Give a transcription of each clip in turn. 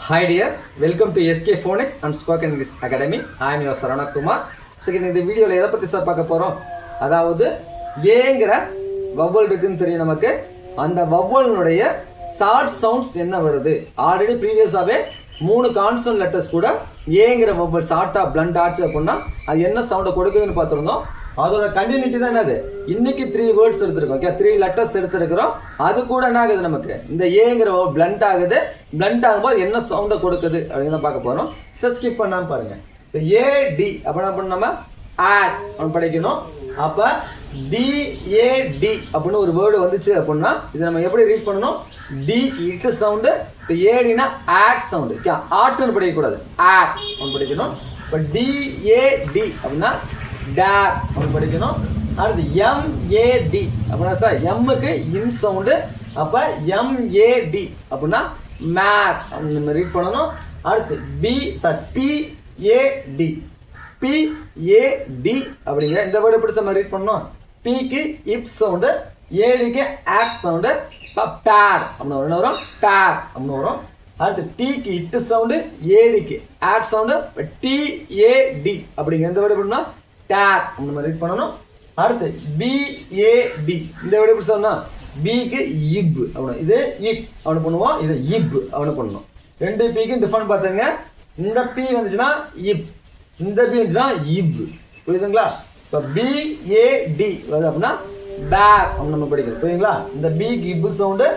Hi dear, welcome to SK Phonics and Spoken English Academy. I am your Sarana Kumar. So இந்த வீடியோல எதை பத்தி sir பார்க்க போறோம்? அதாவது ஏங்கற வவல் இருக்குன்னு தெரியும் நமக்கு. அந்த வவல்னுடைய ஷார்ட் சவுண்ட்ஸ் என்ன வருது? ஆல்ரெடி ப்ரீவியஸாவே 3 கான்சனன்ட் லெட்டர்ஸ் கூட ஏங்கற வவல் ஷார்ட்டா பிளண்ட் ஆச்சு அப்படினா அது என்ன சவுண்ட கொடுக்குதுன்னு பார்த்திருந்தோம். அதோட கண்டினியூட்டி தான் என்னது? இன்னைக்கு 3 வேர்ட்ஸ் எடுத்துருக்கோம். ஓகே, 3 லெட்டர்ஸ் எடுத்துருக்கிறோம். அது கூட என்ன ஆகுது நமக்கு? இந்த ஏங்கிற பிளண்ட் ஆகுது. பிளண்ட் ஆகும்போது என்ன சவுண்டை கொடுக்குது அப்படின்னு பார்க்க போறோம். ஸ்கிப் பண்ணாம பாருங்க. இப்போ ஏடி அப்போ என்ன பண்ண நம்ம ஆட் படிக்கணும். அப்போ டிஏடி அப்படின்னு ஒரு வேர்டு வந்துச்சு அப்படின்னா இதை நம்ம எப்படி ரீட் பண்ணணும்? டி இட்டு சவுண்டு. இப்போ ஏடினா ஆட் சவுண்டு. ஆட்டுன்னு படிக்கக்கூடாது, ஆட் படிக்கணும். இப்போ டிஏடி அப்படின்னா டேப் அப்படின்னு படிக்கணும். அடுத்து எம்ஏடி அப்படின்னா சார் எம்முக்கு இன் சவுண்டு. அப்போ எம்ஏடி அப்படின்னா மேட் அப்படின்னு நம்ம ரீட் பண்ணணும். அடுத்து பிஏடி பிஏடி அப்படிங்கிற இந்த வேர்டு எப்படி நம்ம ரீட் பண்ணணும்? பிக்கு இப் சவுண்டு, ஏடிக்கு ஆட் சவுண்டு. இப்போ பேட் அப்படின்னு வரும், பேட் அப்படின்னு வரும். அடுத்து டிக்கு இட்டு சவுண்டு, ஏடிக்கு ஆட் சவுண்டு. டிஏடி அப்படிங்கிற இந்த வேர்டு எப்படின்னா டேப் நம்ம ரீட் பண்ணணும். அடுத்து பிஏடி இந்த வேர்டு எப்படி சொன்னோம்? பிக்கு இப் அப்படின்னு, இது இப் அவனு பண்ணுவோம், இது இப் அவனு பண்ணணும். ரெண்டு பிக்கு டிஃபரெண்ட் பார்த்துங்க. இந்த பி வந்துச்சுன்னா இப், இந்த பி வந்துச்சுன்னா இப். புரியுதுங்களா? இப்போ பிஏடி வருது அப்படின்னா பேட் அப்படின்னு நம்ம படிக்கிறோம். புரியுதுங்களா? இந்த பிக்கு இப் சவுண்டு,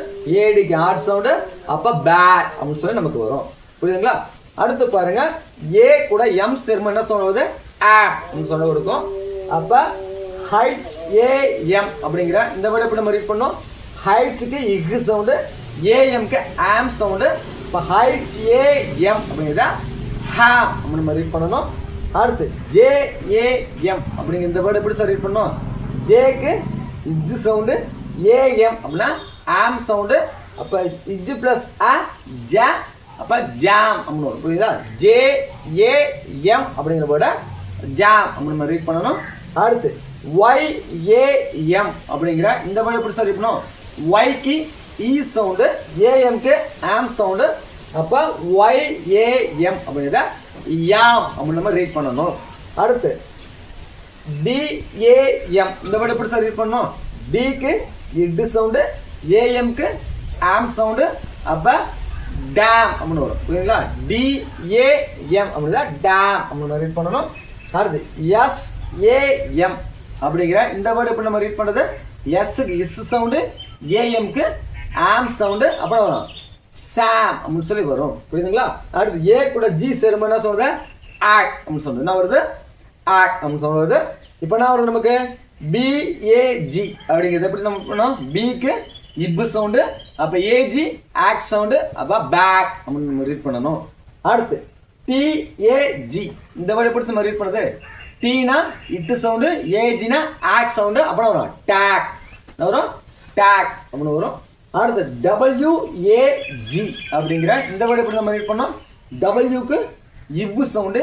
ஏடிக்கு ஆட் சவுண்டு. அப்போ பேட் அப்படின்னு சொல்லி நமக்கு வரும். புரியுதுங்களா? அடுத்து பாருங்க, ஏ கூட எம் சேர்ம என்ன சொல்றது? ஆப் சொல்ல கொடுக்கும். அப்ப HAM அப்படிங்கிற இந்த வேர்டு எப்படி நம்ம ரீட் பண்ணோம்? ஹைட்க்கு இக் சவுண்டு, ஏஎம்க்கு ஆம் சவுண்டு. இப்போ HAM அப்படிங்கிறத ஹாம் அப்படின்னு நம்ம ரீட் பண்ணணும். அடுத்து JAM அப்படிங்கிற இந்த வேர்டு எப்படி சார் ரீட் பண்ணோம்? ஜேக்கு இஜ் சவுண்டு, ஏஎம் அப்படின்னா ஆம் சவுண்டு. அப்போ இஜ் பிளஸ் ஆ ஜா, அப்போ ஜாம் அப்படின்னு வரும். புரியுதா? JAM அப்படிங்கிற வேர்டை ஜாம் அப்படின்னு நம்ம ரீட் பண்ணணும். அடுத்து YAM அப்படிங்கிற இந்த வேர்டு எப்படி சார் ரீட் பண்ணணும்? ஒய்க்கு இ சவுண்டு, ஏஎம்க்கு ஆம் சவுண்டு. அப்போ YAM அப்படிங்கிறத யாம் அப்படின்னு நம்ம ரீட் பண்ணணும். அடுத்து DAM இந்த வேர்டு எப்படி சார் ரீட் பண்ணணும்? டிக்கு இட் சவுண்டு, ஏஎம்க்கு ஆம் சவுண்டு. அப்போ டேம் அப்படின்னு வரும். புரியுதுங்களா? DAM அப்படின்னா டேம் அப்படின்னு ரீட் பண்ணணும். அடுத்து SAM அப்படிங்கிற இந்த வேர்டு எப்படி நம்ம ரீட் பண்ணுறது? எஸ்க்கு இஸ் சவுண்டு, ஏஎம்க்கு ஆம் சவுண்டு. அப்புறம் வரும் சாம் அப்படின்னு சொல்லி வரும். புரியுதுங்களா? அடுத்து ஏ கூட ஜி சேரும் என்ன சொல்றது? ஆக் அப்படின்னு சொல்றது. என்ன வருது? ஆக் அப்படின்னு சொல்றது. இப்போ என்ன வருது நமக்கு? BAG அப்படிங்கிறது எப்படி நம்ம பண்ணோம்? பிக்கு இப் சவுண்டு, அப்போ ஏஜி ஆக் சவுண்டு. அப்போ பேக் அப்படின்னு நம்ம ரீட் பண்ணணும். அடுத்து TAG இந்த வேர்டு எப்படி நம்ம ரீட் பண்ணுறது? டீனா இட்டு சவுண்டு, ஏஜினா ஆக் சவுண்டு. அப்புறம் வரும் டேக், வரும் டேக் அப்படின்னு வரும். அடுத்து WAG அப்படிங்கிற இந்த வேர்டு எப்படி நம்ம ரீட் பண்ணோம்? டபிள்யூக்கு இவ் சவுண்டு,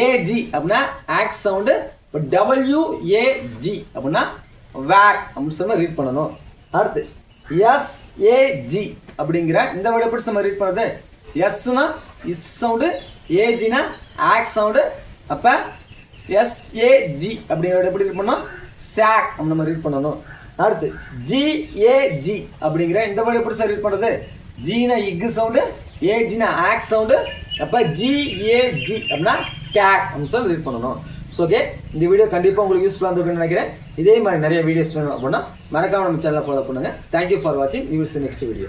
ஏஜி அப்படின்னா ஆக் சவுண்டு. இப்போ WAG அப்படின்னா வேக் அப்படின்னு சொல்லி ரீட் பண்ணணும். அடுத்து SAG அப்படிங்கிற இந்த வேர்டு எப்படி நம்ம ரீட் பண்ணுறது? எஸ்னா இஸ் சவுண்டு, ஏஜினா ஆக் சவுண்டு. அப்போ SAG அப்படிங்கிற எப்படி ரீட் பண்ணோம்? சாக் அப்படின்னு நம்ம ரீட் பண்ணணும். அடுத்து GAG அப்படிங்கிற இந்த வேர்டு எப்படி சார் ரீட் பண்ணுறது? ஜீனா இக் சவுண்டு, ஏஜினா ஆக் சவுண்டு. அப்போ GAG அப்படின்னா கேக் அப்படின்னு சொல்லி ரீட் பண்ணணும். ஸோ ஓகே, இந்த வீடியோ கண்டிப்பாக உங்களுக்கு யூஸ்ஃபுல்லாக இருந்திருக்குன்னு நினைக்கிறேன். இதே மாதிரி நிறைய வீடியோஸ் வேணும் அப்படின்னா மறக்காம நம்ம சேனலை ஃபாலோ பண்ணுங்கள். தேங்க்யூ ஃபார் வாட்சிங். You will see next video.